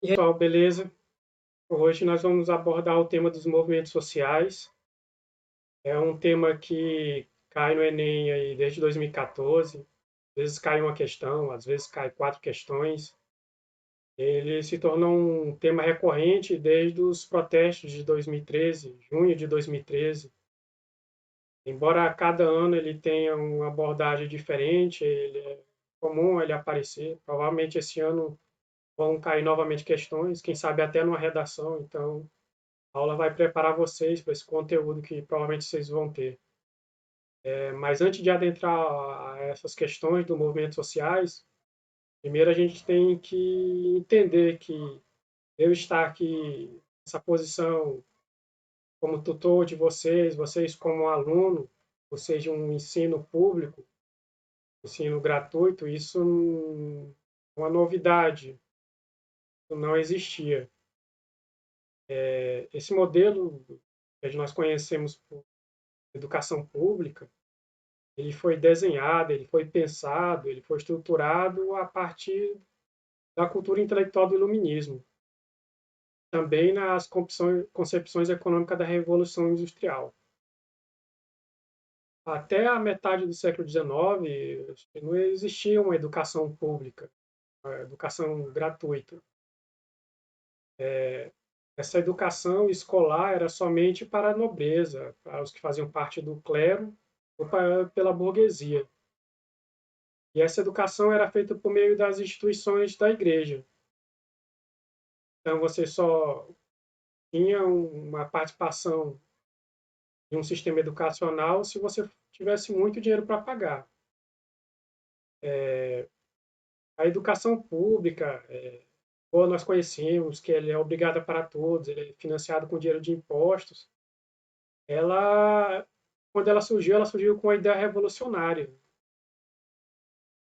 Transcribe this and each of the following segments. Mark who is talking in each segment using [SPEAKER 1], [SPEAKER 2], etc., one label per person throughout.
[SPEAKER 1] E aí, pessoal, beleza? Hoje nós vamos abordar o tema dos movimentos sociais. É um tema que cai no Enem aí desde 2014. Às vezes cai uma questão, às vezes cai quatro questões. Ele se tornou um tema recorrente desde os protestos de 2013, junho de 2013. Embora a cada ano ele tenha uma abordagem diferente, ele é comum ele aparecer. Provavelmente esse ano vão cair novamente questões, quem sabe até numa redação. Então, a aula vai preparar vocês para esse conteúdo que provavelmente vocês vão ter. Mas antes de adentrar a essas questões dos movimentos sociais, primeiro a gente tem que entender que eu estar aqui nessa posição como tutor de vocês, vocês como aluno, ou seja, um ensino público, ensino gratuito, isso é uma novidade, isso não existia. Esse modelo que nós conhecemos por educação pública, ele foi desenhado, ele foi pensado, ele foi estruturado a partir da cultura intelectual do iluminismo, também nas concepções econômicas da Revolução Industrial. Até a metade do século XIX, não existia uma educação pública, uma educação gratuita. Essa educação escolar era somente para a nobreza, para os que faziam parte do clero ou pela burguesia. E essa educação era feita por meio das instituições da igreja. Então, você só tinha uma participação em um sistema educacional se você tivesse muito dinheiro para pagar. A educação pública, como nós conhecemos, que ele é obrigada para todos, ele é financiado com dinheiro de impostos, ela, quando ela surgiu com uma ideia revolucionária,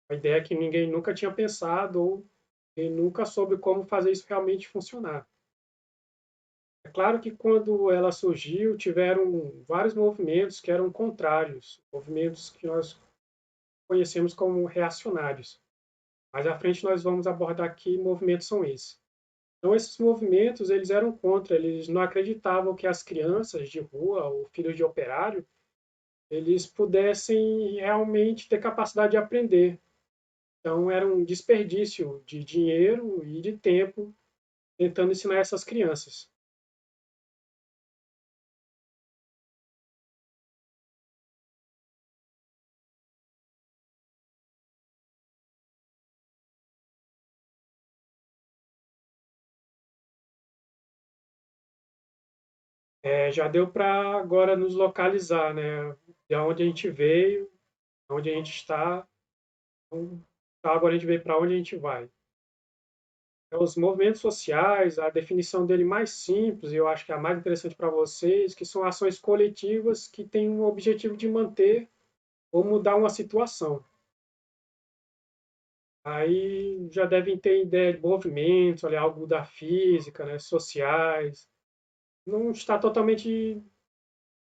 [SPEAKER 1] uma ideia que ninguém nunca tinha pensado ou nunca soube como fazer isso realmente funcionar. É claro que quando ela surgiu, tiveram vários movimentos que eram contrários, movimentos que nós conhecemos como reacionários. Mais à frente nós vamos abordar que movimentos são esses. Então esses movimentos, eles eram contra, eles não acreditavam que as crianças de rua ou filhos de operário, eles pudessem realmente ter capacidade de aprender. Então era um desperdício de dinheiro e de tempo tentando ensinar essas crianças. Já deu para agora nos localizar, né? De onde a gente veio, onde a gente está. Então, agora a gente vê para onde a gente vai. Então, os movimentos sociais, a definição dele mais simples, e eu acho que é a mais interessante para vocês, que são ações coletivas que têm o objetivo de manter ou mudar uma situação. Aí já devem ter ideia de movimentos, olha, algo da física, né, sociais. Não está totalmente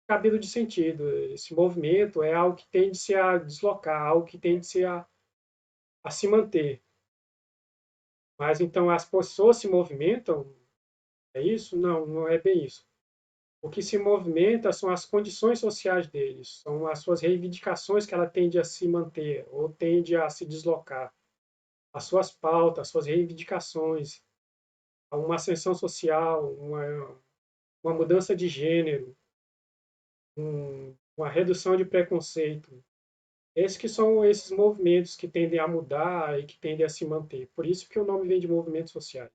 [SPEAKER 1] cabido de sentido. Esse movimento é algo que tende-se a deslocar, algo que tende-se a se manter. Mas então as pessoas se movimentam, é isso? Não, não é bem isso. O que se movimenta são as condições sociais deles, são as suas reivindicações que ela tende a se manter ou tende a se deslocar, as suas pautas, as suas reivindicações, uma ascensão social, uma mudança de gênero, uma redução de preconceito. Esses que são esses movimentos que tendem a mudar e que tendem a se manter. Por isso que o nome vem de movimentos sociais.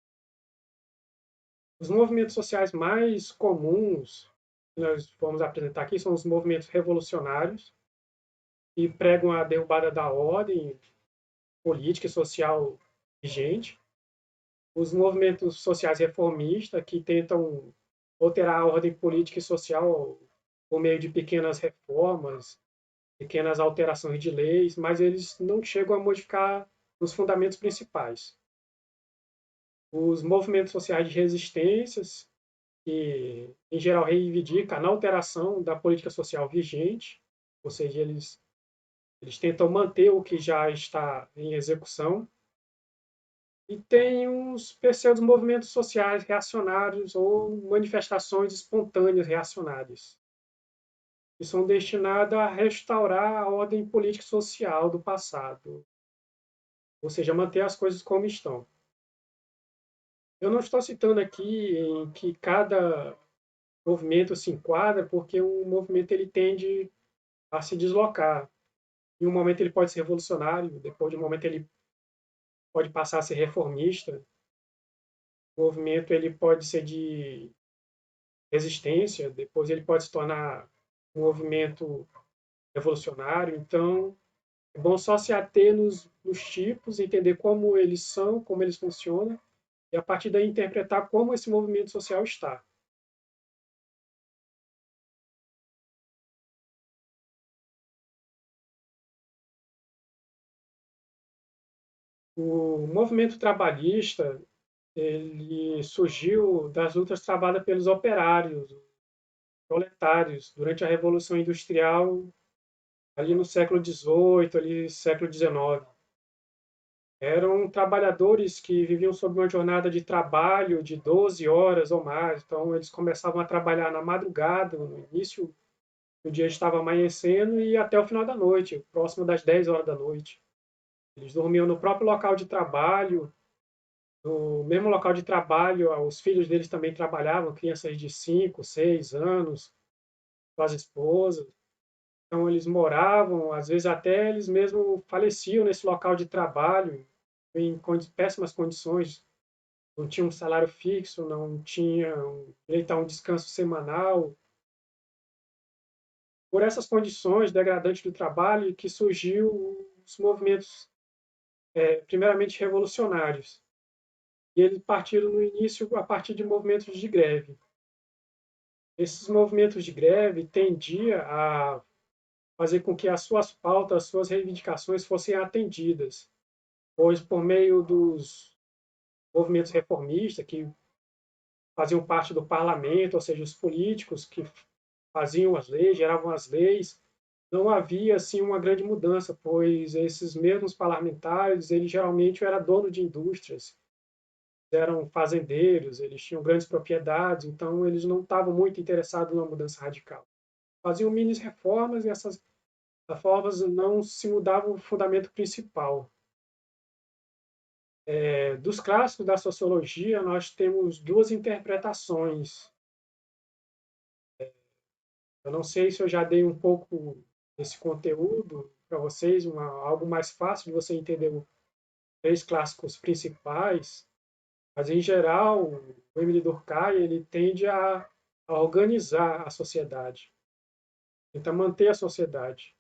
[SPEAKER 1] Os movimentos sociais mais comuns que nós vamos apresentar aqui são os movimentos revolucionários, que pregam a derrubada da ordem política e social vigente. Os movimentos sociais reformistas, que tentam alterar a ordem política e social por meio de pequenas reformas, pequenas alterações de leis, mas eles não chegam a modificar os fundamentos principais. Os movimentos sociais de resistências, que em geral reivindicam a alteração da política social vigente, ou seja, eles tentam manter o que já está em execução. e tem uns pseudo-movimentos sociais reacionários ou manifestações espontâneas reacionárias, que são destinadas a restaurar a ordem política e social do passado, ou seja, manter as coisas como estão. Eu não estou citando aqui em que cada movimento se enquadra, porque o movimento ele tende a se deslocar. Em um momento ele pode ser revolucionário, depois de um momento ele pode passar a ser reformista. O movimento ele pode ser de resistência, depois ele pode se tornar um movimento revolucionário. Então, é bom só se ater nos tipos, entender como eles são, como eles funcionam, e a partir daí interpretar como esse movimento social está. O movimento trabalhista ele surgiu das lutas travadas pelos operários, proletários, durante a Revolução Industrial, ali no século XVIII, ali século XIX. Eram trabalhadores que viviam sob uma jornada de trabalho de 12 horas ou mais. Então, eles começavam a trabalhar na madrugada, no início do dia estava amanhecendo e até o final da noite, próximo das 10 horas da noite. Eles dormiam no próprio local de trabalho, no mesmo local de trabalho, os filhos deles também trabalhavam, crianças de 5, 6 anos, com as esposas. Então, eles moravam, às vezes até eles mesmos faleciam nesse local de trabalho, em péssimas condições, não tinham um salário fixo, não tinham direito a um descanso semanal. Por essas condições degradantes do trabalho que surgiu os movimentos, primeiramente revolucionários. E eles partiram no início a partir de movimentos de greve. Esses movimentos de greve tendiam a fazer com que as suas pautas, as suas reivindicações fossem atendidas, pois por meio dos movimentos reformistas que faziam parte do parlamento, ou seja, os políticos que faziam as leis, geravam as leis, não havia assim uma grande mudança, pois esses mesmos parlamentares, eles geralmente eram donos de indústrias, eram fazendeiros, eles tinham grandes propriedades, então eles não estavam muito interessados numa mudança radical. Faziam mini reformas e essas reformas não se mudavam o fundamento principal. Dos clássicos da sociologia, nós temos duas interpretações. Eu não sei se eu já dei um pouco desse conteúdo para vocês, algo mais fácil de você entender os três clássicos principais, mas em geral, o Emile Durkheim ele tende a organizar a sociedade, tenta manter a sociedade.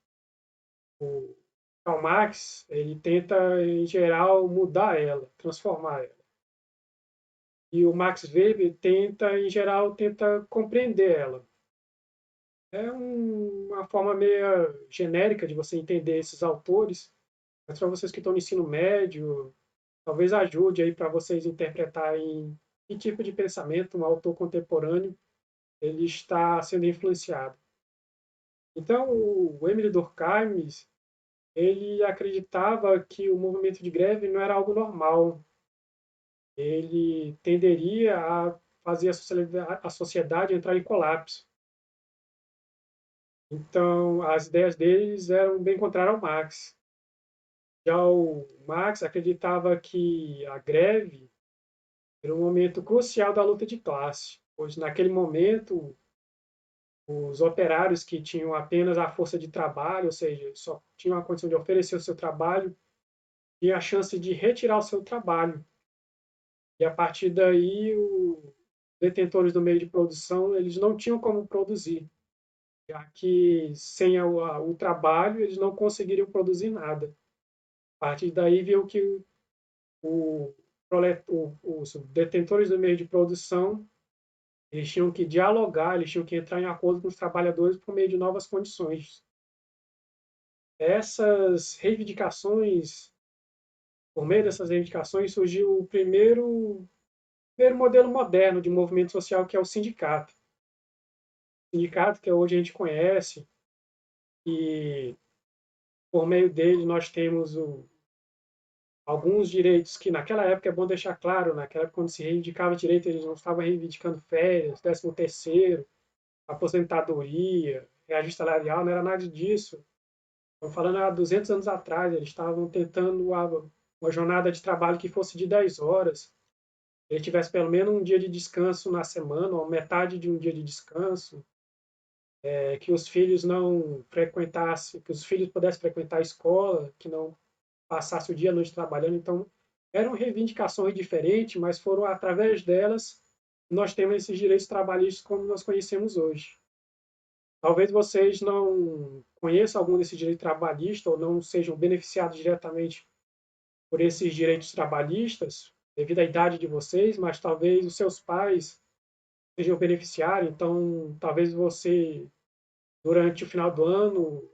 [SPEAKER 1] O Karl Marx ele tenta em geral mudar ela, transformar ela. E o Max Weber tenta em geral tenta compreender ela. É uma forma meio genérica de você entender esses autores, mas para vocês que estão no ensino médio, talvez ajude aí para vocês interpretarem que tipo de pensamento um autor contemporâneo ele está sendo influenciado. Então, o Emile Durkheim, ele acreditava que o movimento de greve não era algo normal. Ele tenderia a fazer a sociedade entrar em colapso. Então, as ideias deles eram bem contrárias ao Marx. Já o Marx acreditava que a greve era um momento crucial da luta de classe, pois naquele momento os operários que tinham apenas a força de trabalho, ou seja, só tinham a condição de oferecer o seu trabalho, tinham a chance de retirar o seu trabalho. E a partir daí, os detentores do meio de produção, eles não tinham como produzir, já que sem o trabalho eles não conseguiriam produzir nada. A partir daí, viu que o, os detentores do meio de produção eles tinham que dialogar, eles tinham que entrar em acordo com os trabalhadores por meio de novas condições. Essas reivindicações, por meio dessas reivindicações, surgiu o primeiro modelo moderno de movimento social, que é o sindicato. O sindicato que hoje a gente conhece, e por meio dele nós temos alguns direitos que naquela época é bom deixar claro, naquela época quando se reivindicava direito, eles não estavam reivindicando férias, 13º, aposentadoria, reajuste salarial, não era nada disso. Estamos falando há 200 anos atrás, eles estavam tentando uma jornada de trabalho que fosse de 10 horas, ele tivesse pelo menos um dia de descanso na semana, ou metade de um dia de descanso, que os filhos não frequentassem, que os filhos pudessem frequentar a escola, que não passasse o dia à noite trabalhando. Então, eram reivindicações diferentes, mas foram através delas que nós temos esses direitos trabalhistas como nós conhecemos hoje. Talvez vocês não conheçam algum desses direitos trabalhistas ou não sejam beneficiados diretamente por esses direitos trabalhistas, devido à idade de vocês, mas talvez os seus pais sejam beneficiários. Então, talvez você, durante o final do ano,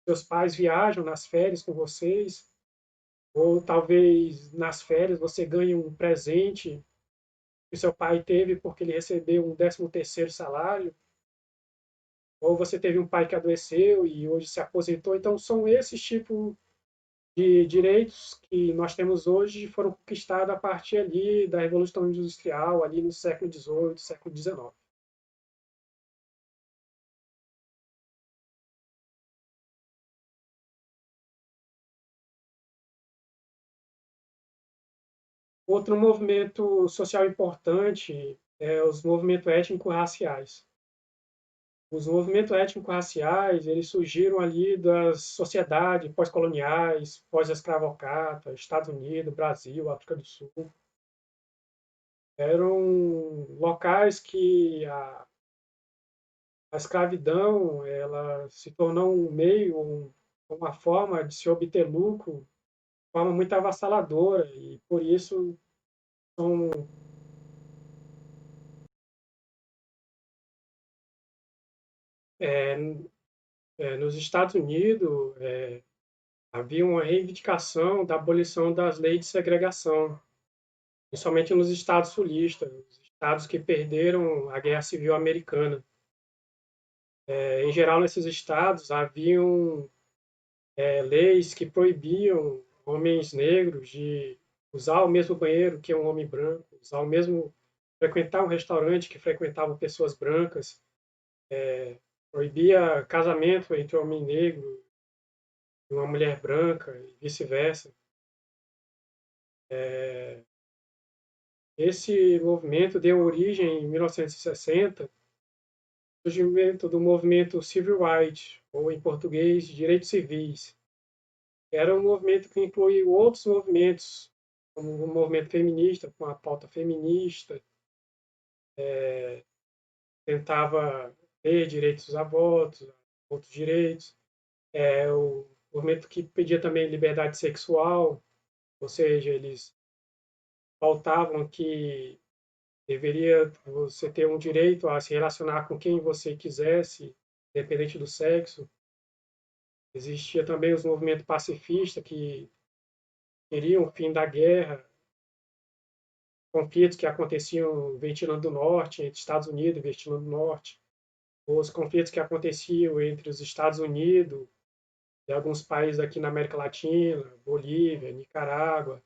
[SPEAKER 1] seus pais viajam nas férias com vocês, ou talvez nas férias você ganhe um presente que seu pai teve porque ele recebeu um 13º salário, ou você teve um pai que adoeceu e hoje se aposentou. Então, são esses tipos de direitos que nós temos hoje foram conquistados a partir ali da Revolução Industrial, ali no século XVIII, século XIX. Outro movimento social importante é os movimentos étnico-raciais. Os movimentos étnico-raciais, eles surgiram ali das sociedades pós-coloniais, pós-escravocrata, Estados Unidos, Brasil, África do Sul. Eram locais que a escravidão ela se tornou um meio, uma forma de se obter lucro, de forma muito avassaladora, e por isso são, é, nos Estados Unidos havia uma reivindicação da abolição das leis de segregação, principalmente nos estados sulistas, os estados que perderam a Guerra Civil Americana. Em geral, nesses estados haviam leis que proibiam homens negros de usar o mesmo banheiro que um homem branco, usar o mesmo, frequentar um restaurante que frequentavam pessoas brancas, proibia casamento entre um homem negro e uma mulher branca e vice-versa. Esse movimento deu origem em 1960 ao surgimento do movimento Civil Rights, ou em português, direitos civis. Era um movimento que incluiu outros movimentos, como o movimento feminista, com a pauta feminista, tentava ter direitos a votos, outros direitos. O movimento que pedia também liberdade sexual, ou seja, eles pautavam que deveria você ter um direito a se relacionar com quem você quisesse, independente do sexo. Existia também os movimentos pacifistas que queriam o fim da guerra, conflitos que aconteciam no Vietnã do Norte, entre Estados Unidos e Vietnã do Norte, os conflitos que aconteciam entre os Estados Unidos e alguns países aqui na América Latina, Bolívia, Nicarágua.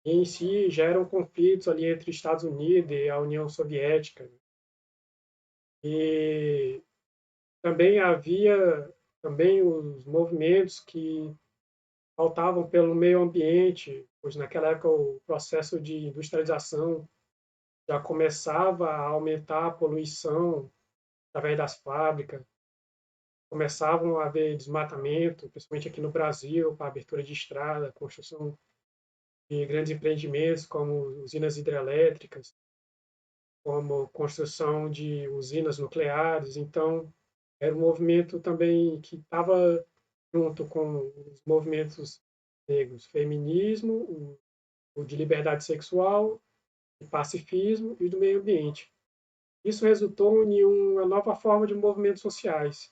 [SPEAKER 1] E em si já eram conflitos ali entre os Estados Unidos e a União Soviética. E também havia também os movimentos que pautavam pelo meio ambiente, pois naquela época o processo de industrialização já começava a aumentar a poluição através das fábricas, começavam a haver desmatamento, principalmente aqui no Brasil, para abertura de estrada, construção de grandes empreendimentos como usinas hidrelétricas, como construção de usinas nucleares. Então, era um movimento também que estava junto com os movimentos negros, feminismo, o de liberdade sexual, o pacifismo e do meio ambiente. Isso resultou em uma nova forma de movimentos sociais,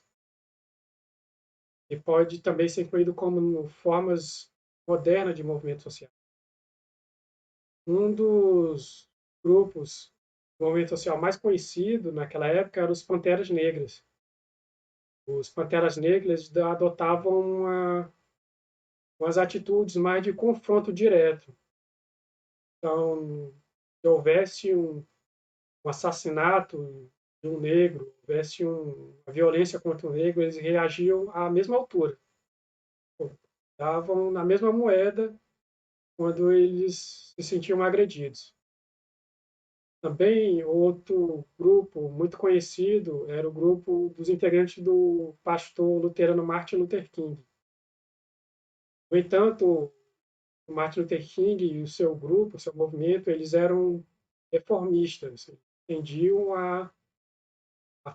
[SPEAKER 1] e pode também ser incluído como formas modernas de movimento social. Um dos grupos do movimento social mais conhecido naquela época eram os Panteras Negras. Os Panteras Negras adotavam com as atitudes mais de confronto direto. Então, se houvesse um assassinato de um negro, houvesse uma violência contra um negro, eles reagiam à mesma altura, davam na mesma moeda quando eles se sentiam agredidos. Também outro grupo muito conhecido era o grupo dos integrantes do pastor luterano Martin Luther King. No entanto, o Martin Luther King e o seu grupo, o seu movimento, eles eram reformistas, tendiam a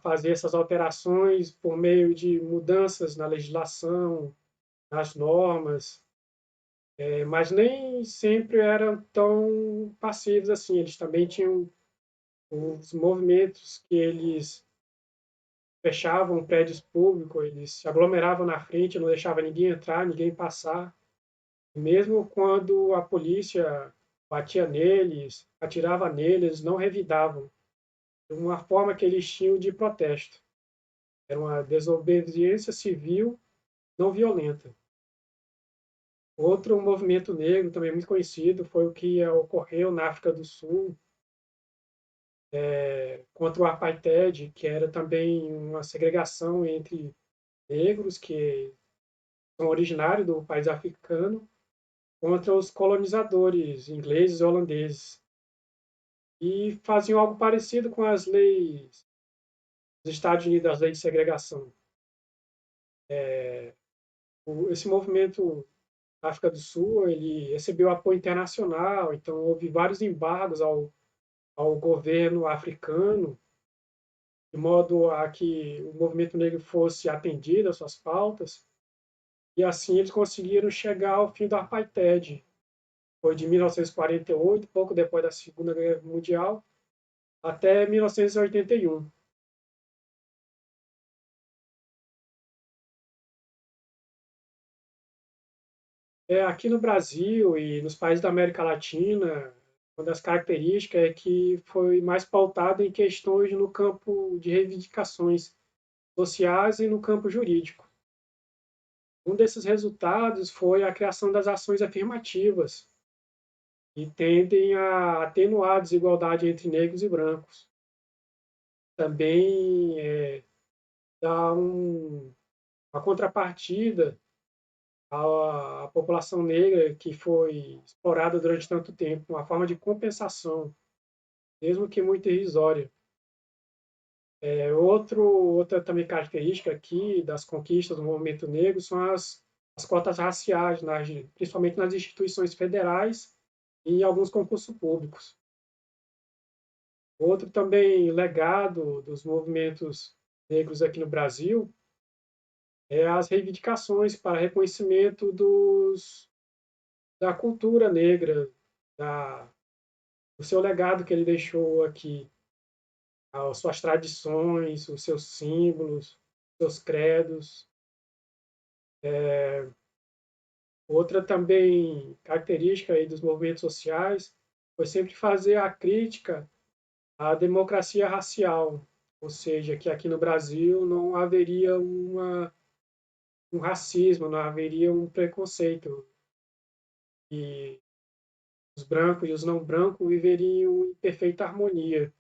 [SPEAKER 1] fazer essas alterações por meio de mudanças na legislação, nas normas, mas nem sempre eram tão passivos assim. Eles também tinham os movimentos que eles fechavam prédios públicos, eles se aglomeravam na frente, não deixavam ninguém entrar, ninguém passar. Mesmo quando a polícia batia neles, atirava neles, eles não revidavam. De uma forma que eles tinham de protesto. Era uma desobediência civil não violenta. Outro movimento negro também muito conhecido foi o que ocorreu na África do Sul contra o apartheid, que era também uma segregação entre negros que são originários do país africano contra os colonizadores ingleses e holandeses. E faziam algo parecido com as leis dos Estados Unidos, as leis de segregação. Esse movimento na África do Sul ele recebeu apoio internacional, então houve vários embargos ao governo africano, de modo a que o movimento negro fosse atendido às suas pautas, e assim eles conseguiram chegar ao fim do apartheid. Foi de 1948, pouco depois da Segunda Guerra Mundial, até 1981. Aqui no Brasil e nos países da América Latina, uma das características é que foi mais pautado em questões no campo de reivindicações sociais e no campo jurídico. Um desses resultados foi a criação das ações afirmativas, que tendem a atenuar a desigualdade entre negros e brancos. Também dá uma contrapartida à população negra que foi explorada durante tanto tempo, uma forma de compensação, mesmo que muito irrisória. Outra também característica aqui das conquistas do movimento negro são as cotas raciais, principalmente nas instituições federais e em alguns concursos públicos. Outro também legado dos movimentos negros aqui no Brasil é as reivindicações para reconhecimento da cultura negra, do seu legado que ele deixou aqui, as suas tradições, os seus símbolos, os seus credos. Outra também característica aí dos movimentos sociais foi sempre fazer a crítica à democracia racial, ou seja, que aqui no Brasil não haveria um racismo, não haveria um preconceito, e os brancos e os não brancos viveriam em perfeita harmonia.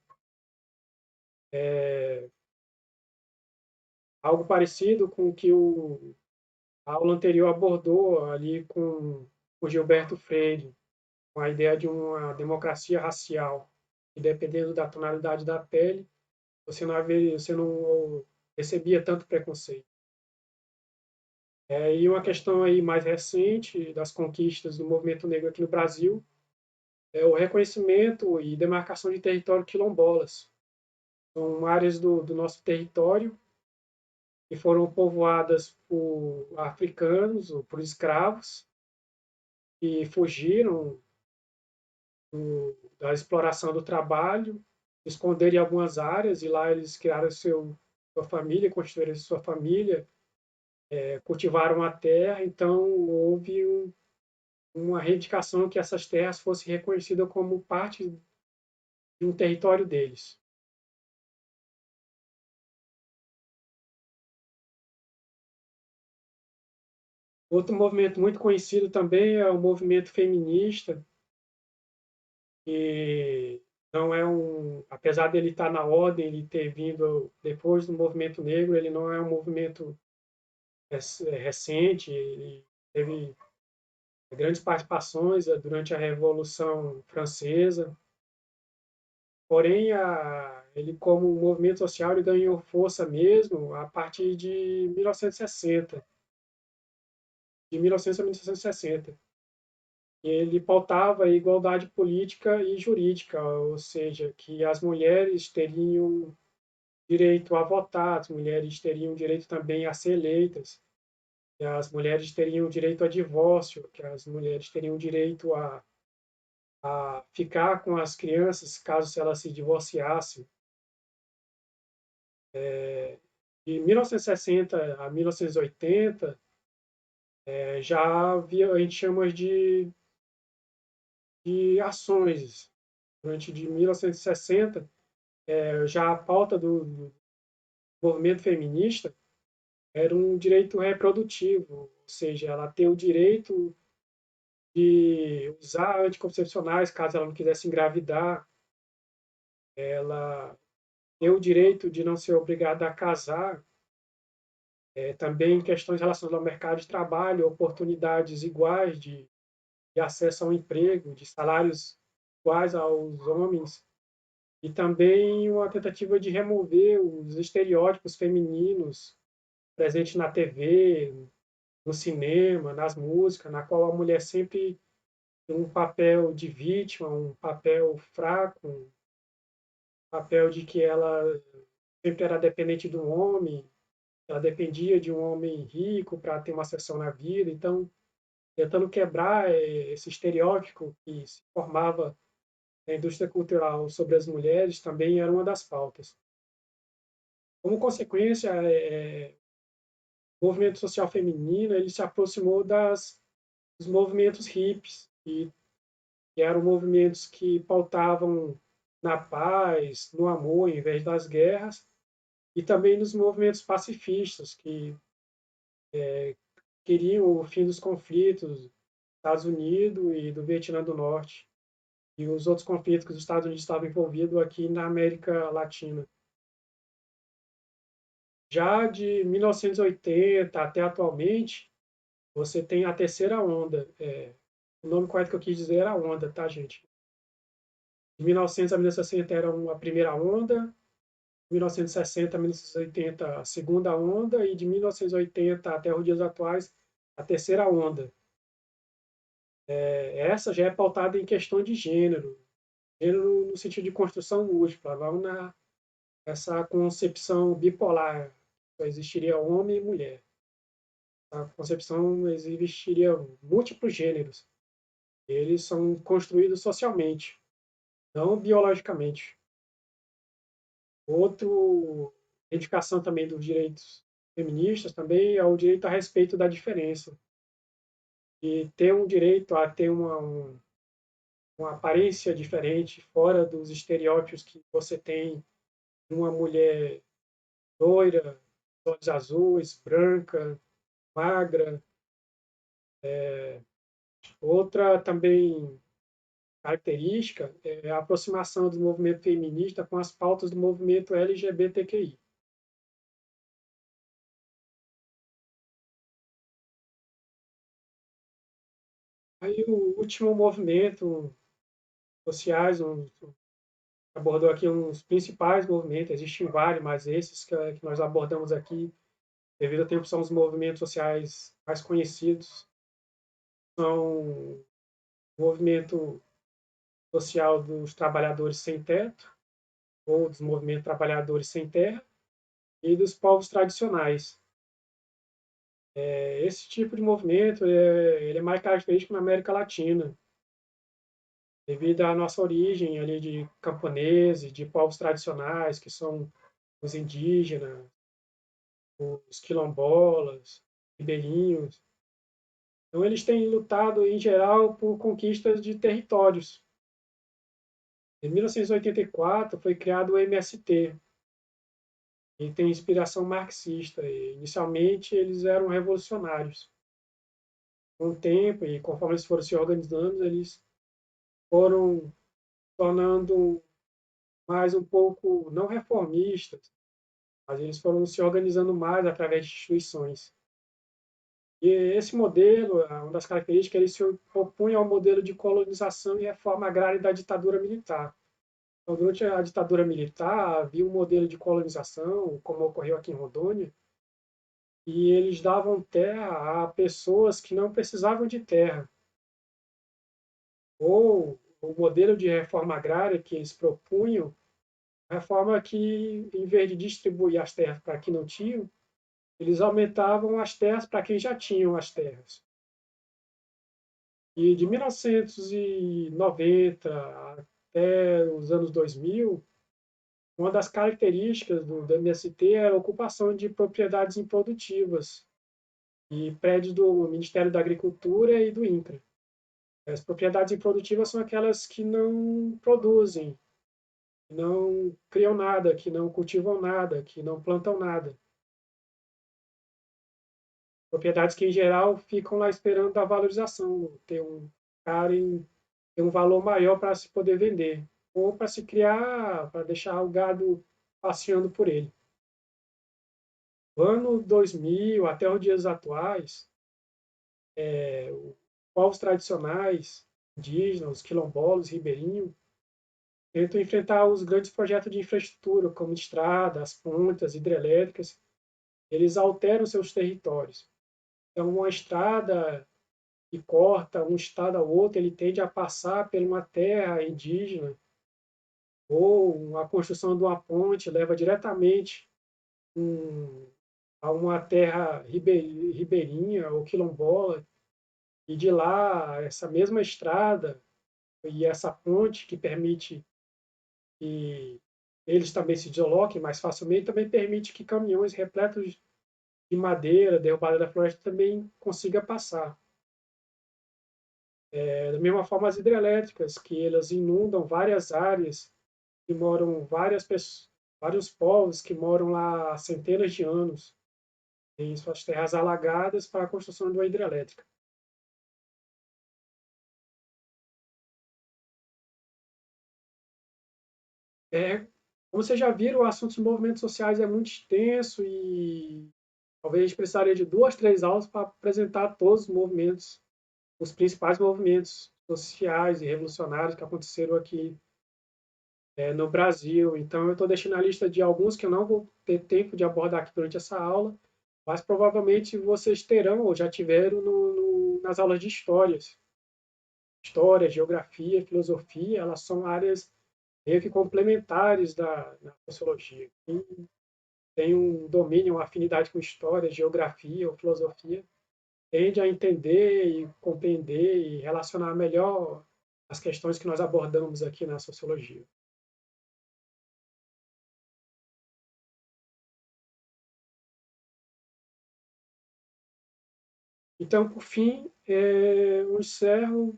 [SPEAKER 1] Algo parecido com o que a aula anterior abordou ali com o Gilberto Freire, com a ideia de uma democracia racial, e dependendo da tonalidade da pele, você não recebia tanto preconceito. E uma questão aí mais recente das conquistas do movimento negro aqui no Brasil é o reconhecimento e demarcação de território quilombolas. São áreas do nosso território que foram povoadas por africanos ou por escravos que fugiram da exploração do trabalho, esconderam em algumas áreas e lá eles criaram sua família, construíram sua família, cultivaram a terra, então houve uma reivindicação que essas terras fossem reconhecidas como parte de um território deles. Outro movimento muito conhecido também é o movimento feminista, que não é apesar dele estar na ordem, ele ter vindo depois do movimento negro, ele não é um movimento recente, ele teve grandes participações durante a Revolução Francesa, porém ele como movimento social ele ganhou força mesmo a partir de 1960, de 1900 a 1960. Ele pautava a igualdade política e jurídica, ou seja, que as mulheres teriam direito a votar, as mulheres teriam direito também a ser eleitas, que as mulheres teriam direito a divórcio, que as mulheres teriam direito a ficar com as crianças caso elas se divorciassem. De 1960 a 1980, já havia, a gente chama de ações. Durante de 1960, já a pauta do movimento feminista era um direito reprodutivo, ou seja, ela ter o direito de usar anticoncepcionais caso ela não quisesse engravidar, ela ter o direito de não ser obrigada a casar, também questões relacionadas ao mercado de trabalho, oportunidades iguais de acesso ao emprego, de salários iguais aos homens, e também uma tentativa de remover os estereótipos femininos presentes na TV, no cinema, nas músicas, na qual a mulher sempre tem um papel de vítima, um papel fraco, um papel de que ela sempre era dependente do homem, ela dependia de um homem rico para ter uma ascensão na vida. Então, tentando quebrar esse estereótipo que se formava na indústria cultural sobre as mulheres, também era uma das pautas. Como consequência, o movimento social feminino ele se aproximou dos movimentos hippies, que eram movimentos que pautavam na paz, no amor, em vez das guerras, e também nos movimentos pacifistas, que queriam o fim dos conflitos dos Estados Unidos e do Vietnã do Norte, e os outros conflitos que os Estados Unidos estavam envolvidos aqui na América Latina. Já de 1980 até atualmente, você tem a terceira onda. O nome correto que eu quis dizer era onda, tá, gente? De 1900 a 1960 era a primeira onda, 1960 a 1980 a segunda onda e de 1980 até os dias atuais a terceira onda. Essa já é pautada em questão de gênero no sentido de construção múltipla, vamos essa concepção bipolar, só existiria homem e mulher. A concepção existiria múltiplos gêneros. Eles são construídos socialmente, não biologicamente. Outro reivindicação também dos direitos feministas também é o direito a respeito da diferença. E ter um direito a ter uma aparência diferente, fora dos estereótipos que você tem de uma mulher loira, olhos azuis, branca, magra. Outra também característica é a aproximação do movimento feminista com as pautas do movimento LGBTQI. Aí o último movimento sociais, abordou aqui uns principais movimentos, existem vários, mas esses que nós abordamos aqui, devido ao tempo, são os movimentos sociais mais conhecidos, são o movimento social dos trabalhadores sem teto, ou dos movimentos trabalhadores sem terra, e dos povos tradicionais. Esse tipo de movimento ele é mais característico na América Latina, devido à nossa origem ali de camponeses, de povos tradicionais, que são os indígenas, os quilombolas, ribeirinhos. Então, eles têm lutado, em geral, por conquistas de territórios. Em 1984, foi criado o MST, e tem inspiração marxista. E, inicialmente, eles eram revolucionários. Com o tempo e conforme eles foram se organizando, eles foram tornando mais um pouco, não reformistas, mas eles foram se organizando mais através de instituições. E esse modelo, uma das características, ele se opõe ao modelo de colonização e reforma agrária da ditadura militar. Então, durante a ditadura militar, havia um modelo de colonização, como ocorreu aqui em Rondônia, e eles davam terra a pessoas que não precisavam de terra. Ou o modelo de reforma agrária que eles propunham, reforma que, em vez de distribuir as terras para quem não tinham, eles aumentavam as terras para quem já tinham as terras. E de 1990 até os anos 2000, uma das características do MST era a ocupação de propriedades improdutivas e prédios do Ministério da Agricultura e do INCRA. As propriedades improdutivas são aquelas que não produzem, que não criam nada, que não cultivam nada, que não plantam nada. Propriedades que, em geral, ficam lá esperando a valorização, ter um, ter um valor maior para se poder vender, ou para se criar, para deixar o gado passeando por ele. Do ano 2000 até os dias atuais, os povos tradicionais, indígenas, quilombolas, ribeirinhos, tentam enfrentar os grandes projetos de infraestrutura, como estradas, pontes, hidrelétricas. Eles alteram seus territórios. Então, uma estrada que corta um estado ao outro, ele tende a passar por uma terra indígena, ou a construção de uma ponte leva diretamente a uma terra ribeirinha ou quilombola, e de lá, essa mesma estrada e essa ponte que permite que eles também se desloquem mais facilmente, também permite que caminhões repletos de madeira, derrubada da floresta, também consiga passar. Da mesma forma, as hidrelétricas, que elas inundam várias áreas que moram várias pessoas, vários povos que moram lá há centenas de anos em suas terras alagadas para a construção de uma hidrelétrica. É, como vocês já viram, o assunto dos movimentos sociais é muito extenso e talvez precisaria de duas, três aulas para apresentar todos os movimentos, os principais movimentos sociais e revolucionários que aconteceram aqui no Brasil. Então, eu estou deixando a lista de alguns que eu não vou ter tempo de abordar aqui durante essa aula, mas provavelmente vocês terão ou já tiveram nas aulas de histórias. História, geografia, filosofia, elas são áreas meio que complementares da sociologia. Quem tem um domínio, uma afinidade com história, geografia ou filosofia, tende a entender e compreender e relacionar melhor as questões que nós abordamos aqui na sociologia. Então, por fim, eu encerro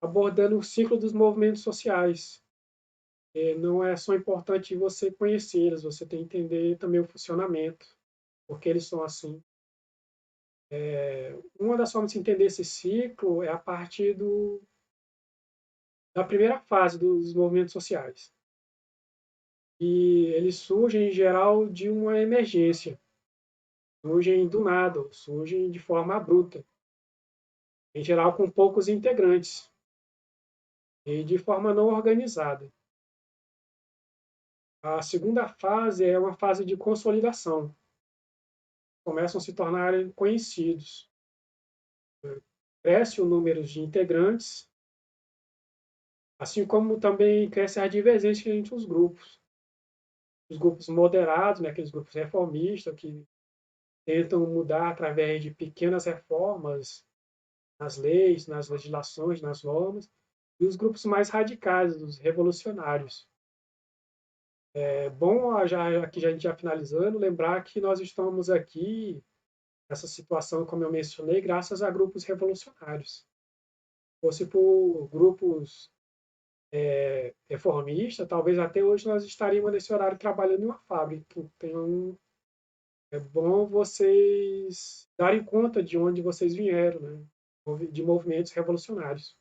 [SPEAKER 1] abordando o ciclo dos movimentos sociais. Não é só importante você conhecê-los, você tem que entender também o funcionamento, porque eles são assim. Uma das formas de entender esse ciclo é a partir da primeira fase dos movimentos sociais. E eles surgem, em geral, de uma emergência, surgem do nada, surgem de forma abrupta, em geral com poucos integrantes e de forma não organizada. A segunda fase é uma fase de consolidação, começam a se tornar conhecidos. Cresce o número de integrantes, assim como também cresce a divergência entre os grupos. Os grupos moderados, né, aqueles grupos reformistas que tentam mudar através de pequenas reformas nas leis, nas legislações, nas normas, e os grupos mais radicais, os revolucionários. É bom, já, aqui já, a gente já finalizando, lembrar que nós estamos aqui nessa situação, como eu mencionei, graças a grupos revolucionários. Se fosse por grupos reformistas, talvez até hoje nós estaríamos nesse horário trabalhando em uma fábrica. Então, é bom vocês darem conta de onde vocês vieram, né? de movimentos revolucionários.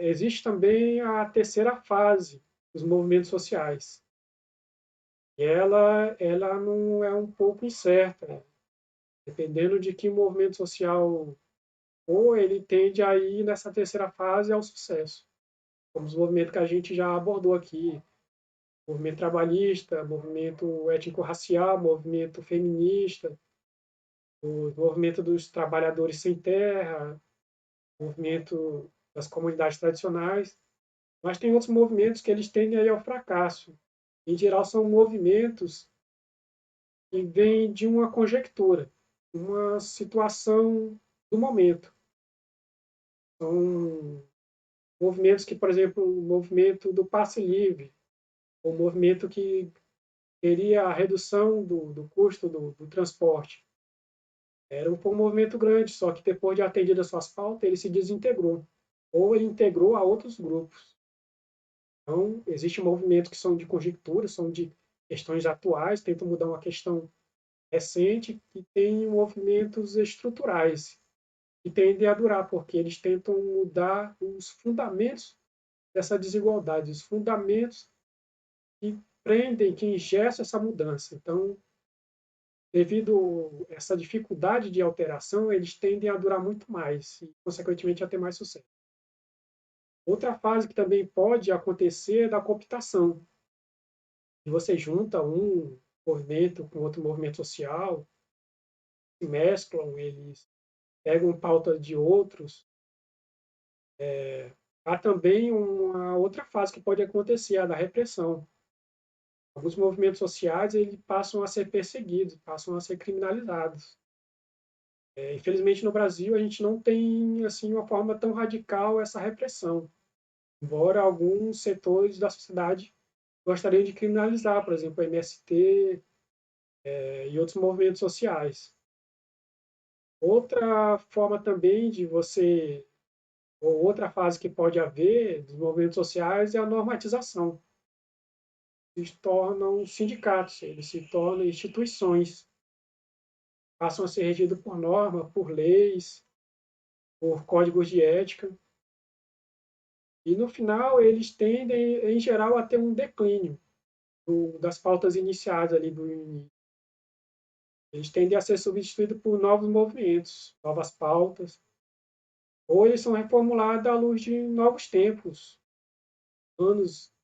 [SPEAKER 1] Existe também a terceira fase dos movimentos sociais. E ela não é um pouco incerta, dependendo de que movimento social ou ele tende a ir nessa terceira fase ao sucesso, como os movimentos que a gente já abordou aqui, movimento trabalhista, movimento étnico-racial, movimento feminista, o movimento dos trabalhadores sem terra, movimento das comunidades tradicionais, mas tem outros movimentos que eles tendem a ir ao fracasso. Em geral, são movimentos que vêm de uma conjectura, uma situação do momento. São movimentos que, por exemplo, o movimento do passe livre, o movimento que queria a redução do custo do transporte. Era um movimento grande, só que depois de atendido as suas pautas, ele se desintegrou, ou ele integrou a outros grupos. Então, existem movimentos que são de conjectura, são de questões atuais, tentam mudar uma questão recente, e tem movimentos estruturais, que tendem a durar, porque eles tentam mudar os fundamentos dessa desigualdade, os fundamentos que prendem, que ingessam essa mudança. Então, devido a essa dificuldade de alteração, eles tendem a durar muito mais e, consequentemente, a ter mais sucesso. Outra fase que também pode acontecer é da cooptação. E você junta um movimento com outro movimento social, se mesclam, eles pegam pauta de outros. Há também uma outra fase que pode acontecer, a da repressão. Alguns movimentos sociais eles passam a ser perseguidos, passam a ser criminalizados. Infelizmente, no Brasil, a gente não tem assim uma forma tão radical essa repressão, embora alguns setores da sociedade gostariam de criminalizar, por exemplo, o MST e outros movimentos sociais. Outra forma também de você, ou outra fase que pode haver dos movimentos sociais é a normatização. Eles se tornam sindicatos, eles se tornam instituições, passam a ser regidos por norma, por leis, por códigos de ética. E no final eles tendem, em geral, a ter um declínio das pautas iniciais ali do início. Eles tendem a ser substituídos por novos movimentos, novas pautas, ou eles são reformulados à luz de novos tempos, anos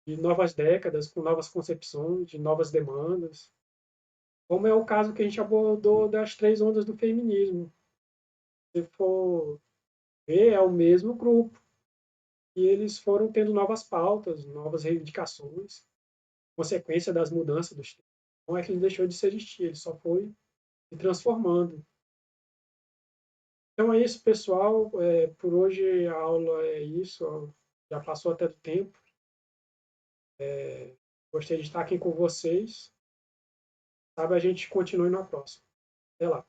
[SPEAKER 1] de novas décadas, com novas concepções, de novas demandas, como é o caso que a gente abordou das três ondas do feminismo. Se for ver, é o mesmo grupo, e eles foram tendo novas pautas, novas reivindicações, consequência das mudanças dos tempos. Não é que ele deixou de existir, ele só foi se transformando. Então é isso, pessoal. Por hoje a aula é isso. Já passou até do tempo. Gostei de estar aqui com vocês. Sabe, a gente continue na próxima. Até lá.